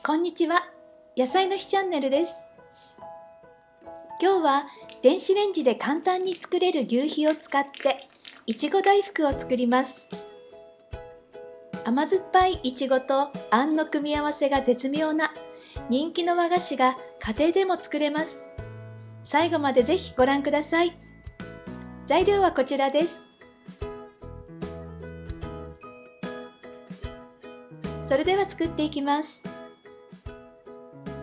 こんにちは、野菜の日チャンネルです。今日は電子レンジで簡単に作れる求肥を使っていちご大福を作ります。甘酸っぱいいちごとあんの組み合わせが絶妙な人気の和菓子が家庭でも作れます。最後までぜひご覧ください。材料はこちらです。それでは作っていきます。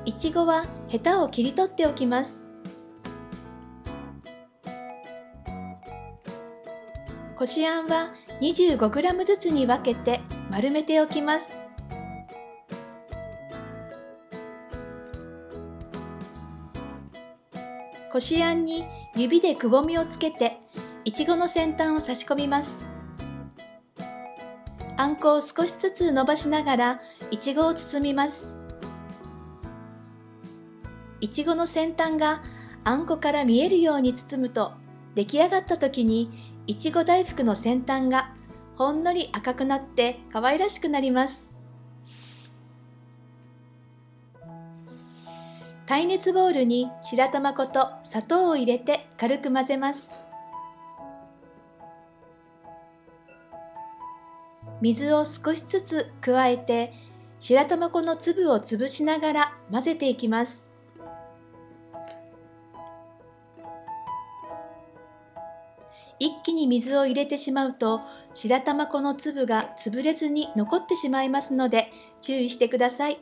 いちごはヘタを切り取っておきます。こしあんは 25g ずつに分けて丸めておきます。こしあんに指でくぼみをつけていちごの先端を差し込みます。あんこを少しずつ伸ばしながらいちごを包みます。いちごの先端があんこから見えるように包むと、出来上がった時にいちご大福の先端がほんのり赤くなって可愛らしくなります。耐熱ボウルに白玉粉と砂糖を入れて軽く混ぜます。水を少しずつ加えて白玉粉の粒を潰しながら混ぜていきます。一気に水を入れてしまうと白玉粉の粒が潰れずに残ってしまいますので注意してください。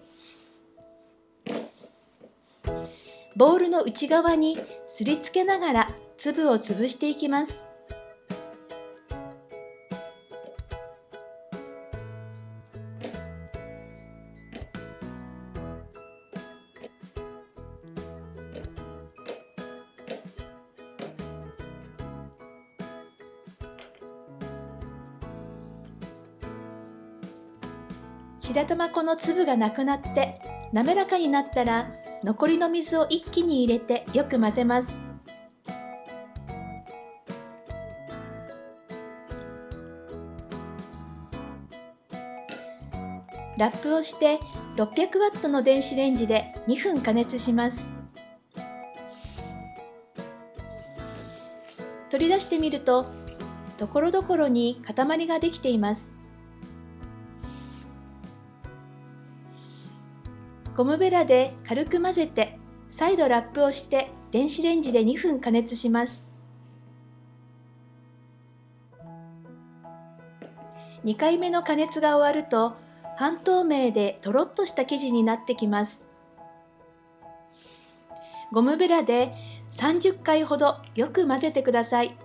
ボウルの内側にすりつけながら粒を潰していきます。白玉粉の粒がなくなって滑らかになったら残りの水を一気に入れてよく混ぜます。ラップをして600ワットの電子レンジで2分加熱します。取り出してみるとところどころに塊ができています。ゴムベラで軽く混ぜて再度ラップをして電子レンジで2分加熱します。2回目の加熱が終わると半透明でとろっとした生地になってきます。ゴムベラで30回ほどよく混ぜてください。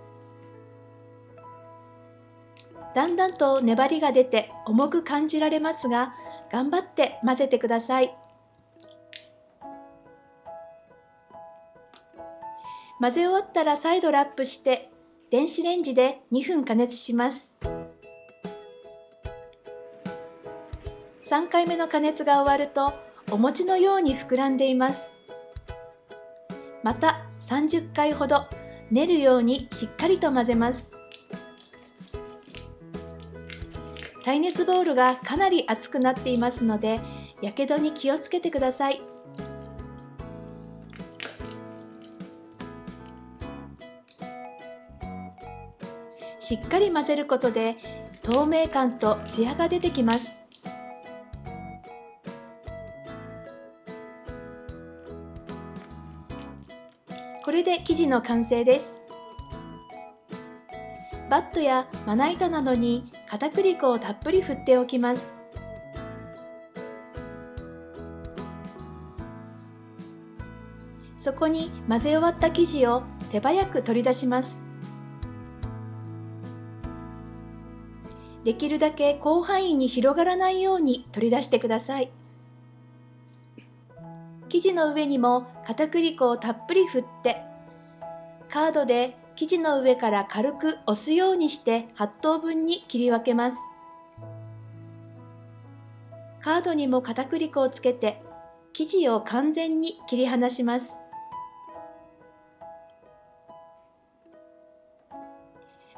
だんだんと粘りが出て重く感じられますが、頑張って混ぜてください。混ぜ終わったら再度ラップして電子レンジで2分加熱します。3回目の加熱が終わるとお餅のように膨らんでいます。また30回ほど練るようにしっかりと混ぜます。耐熱ボウルがかなり熱くなっていますので、やけどに気をつけてください。しっかり混ぜることで透明感とツヤが出てきます。これで生地の完成です。バットやまな板などに片栗粉をたっぷり振っておきます。そこに混ぜ終わった生地を手早く取り出します。できるだけ広範囲に広がらないように取り出してください。生地の上にも片栗粉をたっぷり振って、カードで生地の上から軽く押すようにして8等分に切り分けます。カードにも片栗粉をつけて生地を完全に切り離します。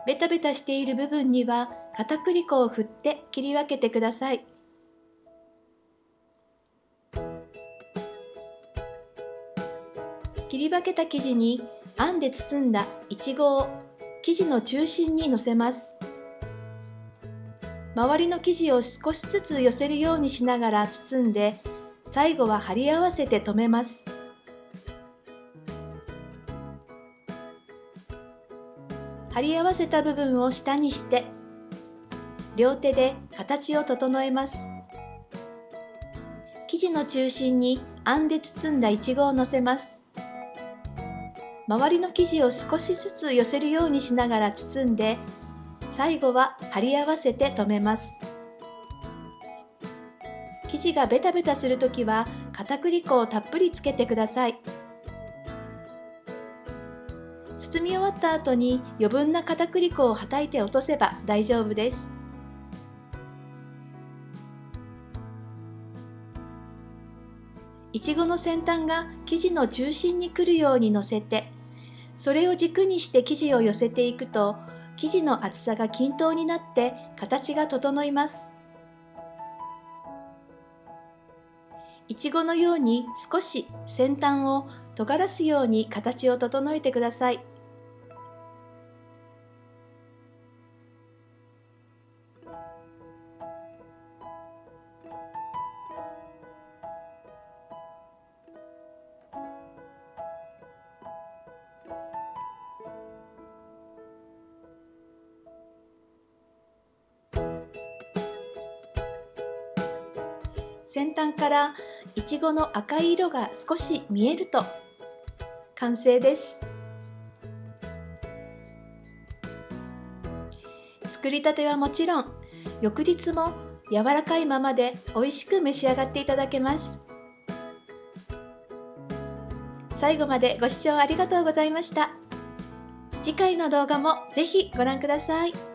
ベタベタしている部分には片栗粉を振って切り分けてください。り分けた生地にあんで包んだいちごを生地の中心にのせます。周りの生地を少しずつ寄せるようにしながら包んで、最後は貼り合わせて留めます。貼り合わせた部分を下にして、両手で形を整えます。生地の中心にあんで包んだいちごをのせます。周りの生地を少しずつ寄せるようにしながら包んで、最後は貼り合わせて留めます。生地がベタベタするときは片栗粉をたっぷりつけてください。包み終わった後に余分な片栗粉をはたいて落とせば大丈夫です。いちごの先端が生地の中心に来るようにのせて、それを軸にして生地を寄せていくと、生地の厚さが均等になって形が整います。いちごのように少し先端を尖らすように形を整えてください。先端からいちごの赤い色が少し見えると完成です。作りたてはもちろん、翌日も柔らかいままで美味しく召し上がっていただけます。最後までご視聴ありがとうございました。次回の動画もぜひご覧ください。